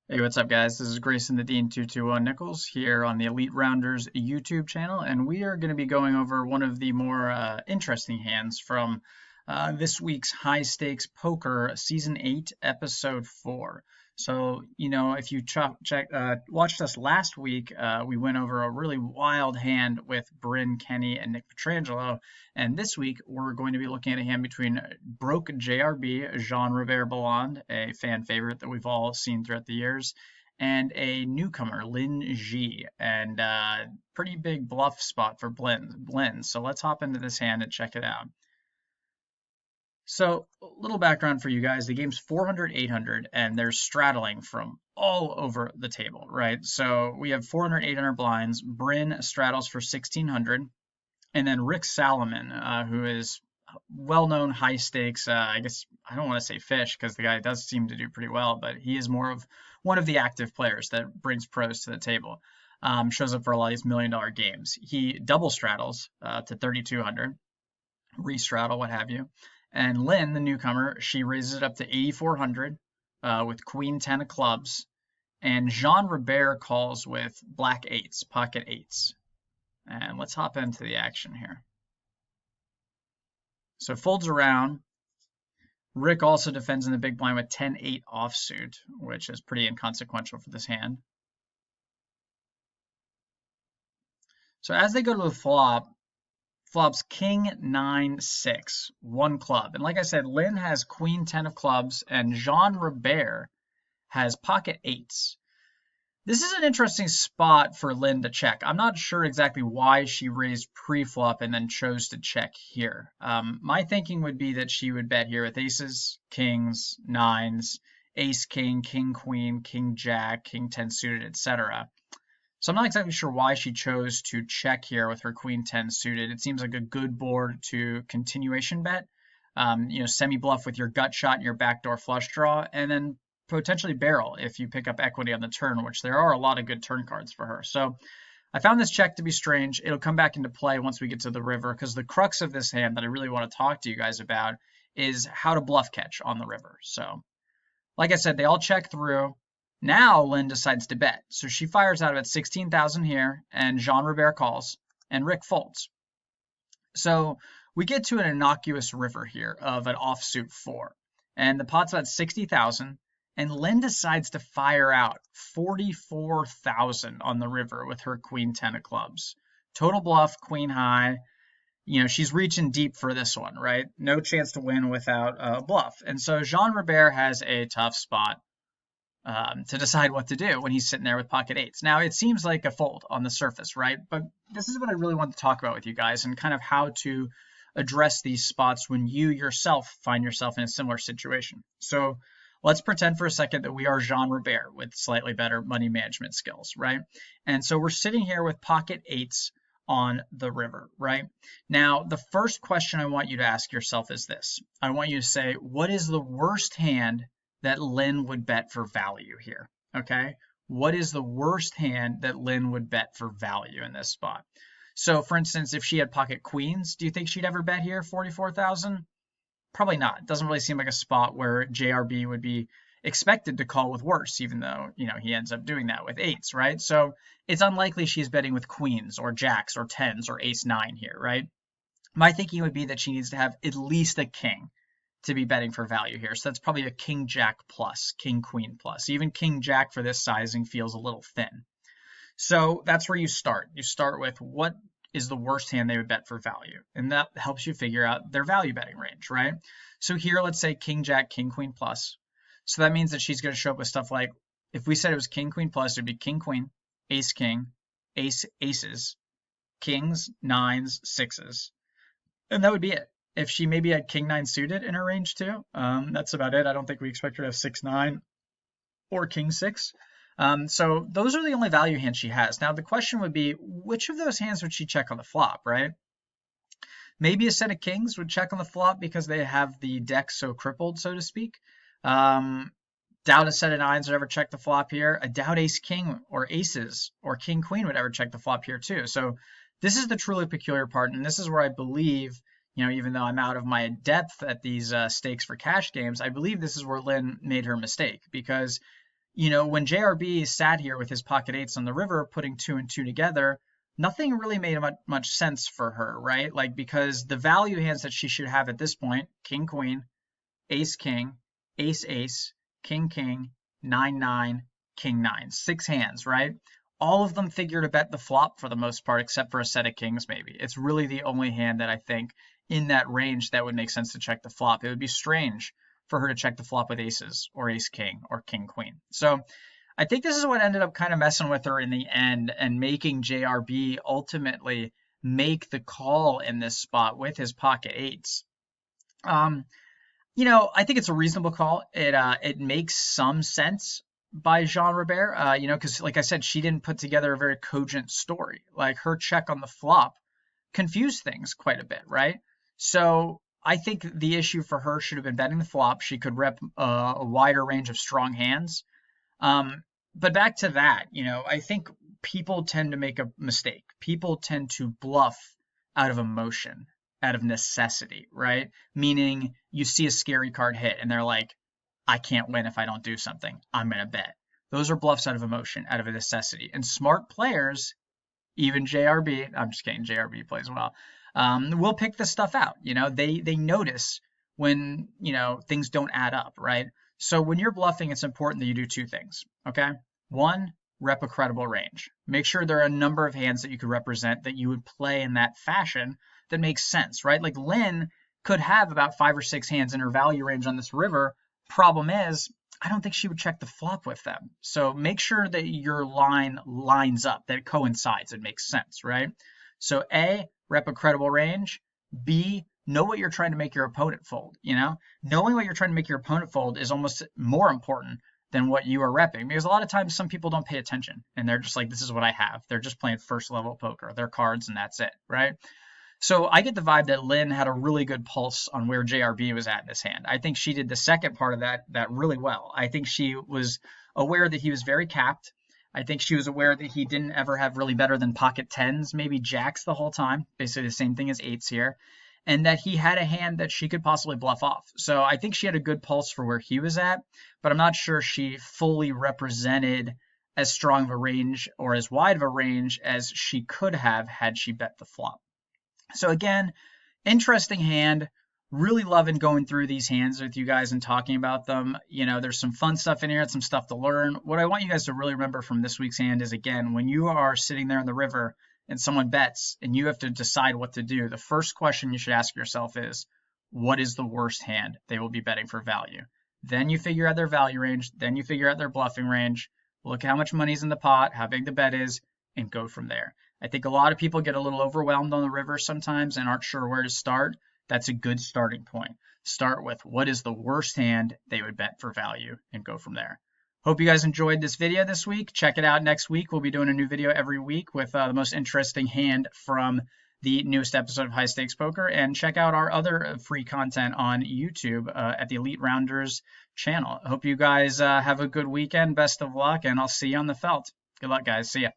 Hey, what's up, guys? This is Grayson, the Dean 221 Nichols here on the Elite Rounders YouTube channel, and we are going to be going over one of the more interesting hands from this week's High Stakes Poker Season 8, Episode 4. So, if you watched us last week, we went over a really wild hand with Bryn Kenny and Nick Petrangelo, and this week we're going to be looking at a hand between broke JRB, Jean-Robert Bellande, a fan favorite that we've all seen throughout the years, and a newcomer, Lynne Ji, and pretty big bluff spot for Blend. So let's hop into this hand and check it out. So, a little background for you guys. The game's 400, 800, and they're straddling from all over the table, right? So, we have 400, 800 blinds. Bryn straddles for 1600. And then Rick Salomon, who is well-known high stakes, I guess I don't want to say fish because the guy does seem to do pretty well, but he is more of one of the active players that brings pros to the table. Shows up for a lot of these $1 million games. He double straddles to 3200, re-straddle, what have you. And Lynn, the newcomer, she raises it up to 8400 with Queen 10 of clubs. And Jean-Robert calls with black eights, pocket eights. And let's hop into the action here. So folds around. Rick also defends in the big blind with 10-8 offsuit, which is pretty inconsequential for this hand. So as they go to the flop's king 9-6, one club. And like I said, Lynn has queen 10 of clubs and Jean-Robert has pocket eights. This is an interesting spot for Lynn to check. I'm not sure exactly why she raised pre-flop and then chose to check here. My thinking would be that she would bet here with aces, kings, nines, ace, king, king, queen, king, jack, king 10 suited, etc. So I'm not exactly sure why she chose to check here with her queen 10 suited. It seems like a good board to continuation bet. Semi-bluff with your gut shot and your backdoor flush draw, and then potentially barrel if you pick up equity on the turn, which there are a lot of good turn cards for her. So I found this check to be strange. It'll come back into play once we get to the river, because the crux of this hand that I really want to talk to you guys about is how to bluff catch on the river. So like I said, they all check through. Now Lynn decides to bet. So she fires out at 16,000 here, and Jean-Robert calls, and Rick folds. So we get to an innocuous river here of an offsuit 4. And the pot's about 60,000. And Lynn decides to fire out 44,000 on the river with her queen 10 of clubs. Total bluff, queen high. She's reaching deep for this one, right? No chance to win without a bluff. And so Jean-Robert has a tough spot to decide what to do when he's sitting there with pocket eights. Now, it seems like a fold on the surface, right? But this is what I really want to talk about with you guys and kind of how to address these spots when you yourself find yourself in a similar situation. So let's pretend for a second that we are Jean-Robert with slightly better money management skills, right? And so we're sitting here with pocket eights on the river, right? Now, the first question I want you to ask yourself is this. I want you to say, what is the worst hand that Lynn would bet for value here, okay? What is the worst hand that Lynn would bet for value in this spot? So, for instance, if she had pocket queens, do you think she'd ever bet here 44,000? Probably not. It doesn't really seem like a spot where JRB would be expected to call with worse, even though, he ends up doing that with eights, right? So it's unlikely she's betting with queens or jacks or tens or ace 9 here, right? My thinking would be that she needs to have at least a king to be betting for value here. So that's probably a king jack plus, king queen plus. Even king jack for this sizing feels a little thin. So that's where you start. You start with what is the worst hand they would bet for value. And that helps you figure out their value betting range, right? So here, let's say king jack, king queen plus. So that means that she's going to show up with stuff like, if we said it was king queen plus, it'd be king queen, ace king, aces, kings, nines, sixes. And that would be it. If she maybe had king 9 suited in her range too, that's about it. I don't think we expect her to have 6-9 or king 6. So those are the only value hands she has. Now the question would be, which of those hands would she check on the flop, right? Maybe a set of kings would check on the flop because they have the deck so crippled, so to speak. Doubt a set of nines would ever check the flop here. I doubt ace king or aces or king queen would ever check the flop here too. So this is the truly peculiar part, and this is where I believe, even though I'm out of my depth at these stakes for cash games, I believe this is where Lynn made her mistake, because when JRB sat here with his pocket eights on the river, putting 2 and 2 together, nothing really made much sense for her, right? Like, because the value hands that she should have at this point, king, queen, ace, king, ace, ace, king, king, 9, 9, king, 9, 6 hands, right? All of them figure to bet the flop for the most part, except for a set of kings, maybe. It's really the only hand that I think in that range that would make sense to check the flop. It would be strange for her to check the flop with aces or ace king or king queen. So I think this is what ended up kind of messing with her in the end and making JRB ultimately make the call in this spot with his pocket eights. I think it's a reasonable call. It makes some sense by Jean-Robert, because like I said, she didn't put together a very cogent story. Like, her check on the flop confused things quite a bit, right? So I think the issue for her should have been betting the flop. She could rep a wider range of strong hands. But back to that, I think people tend to make a mistake. People tend to bluff out of emotion, out of necessity, right? Meaning you see a scary card hit and they're like, I can't win if I don't do something. I'm going to bet. Those are bluffs out of emotion, out of a necessity. And smart players, even JRB, I'm just kidding, JRB plays well, will pick this stuff out. They notice when, things don't add up, right? So when you're bluffing, it's important that you do 2 things, okay? 1, rep a credible range. Make sure there are a number of hands that you could represent that you would play in that fashion that makes sense, right? Like, Lynne could have about 5 or 6 hands in her value range on this river. Problem is, I don't think she would check the flop with them. So make sure that your line lines up, that it coincides, it makes sense, right? So A, rep a credible range. B, know what you're trying to make your opponent fold, Knowing what you're trying to make your opponent fold is almost more important than what you are repping, because a lot of times some people don't pay attention and they're just like, this is what I have. They're just playing first level poker, their cards, and that's it, right? So I get the vibe that Lynne had a really good pulse on where JRB was at in this hand. I think she did the second part of that really well. I think she was aware that he was very capped. I think she was aware that he didn't ever have really better than pocket 10s, maybe jacks the whole time, basically the same thing as 8s here, and that he had a hand that she could possibly bluff off. So I think she had a good pulse for where he was at, but I'm not sure she fully represented as strong of a range or as wide of a range as she could have had she bet the flop. So again, interesting hand. Really loving going through these hands with you guys and talking about them. There's some fun stuff in here and some stuff to learn. What I want you guys to really remember from this week's hand is, again, when you are sitting there in the river and someone bets and you have to decide what to do, the first question you should ask yourself is, what is the worst hand they will be betting for value? Then you figure out their value range. Then you figure out their bluffing range. Look at how much money's in the pot, how big the bet is, and go from there. I think a lot of people get a little overwhelmed on the river sometimes and aren't sure where to start. That's a good starting point. Start with what is the worst hand they would bet for value and go from there. Hope you guys enjoyed this video this week. Check it out next week. We'll be doing a new video every week with the most interesting hand from the newest episode of High Stakes Poker. And check out our other free content on YouTube at the Elite Rounders channel. I hope you guys have a good weekend. Best of luck, and I'll see you on the felt. Good luck, guys. See ya.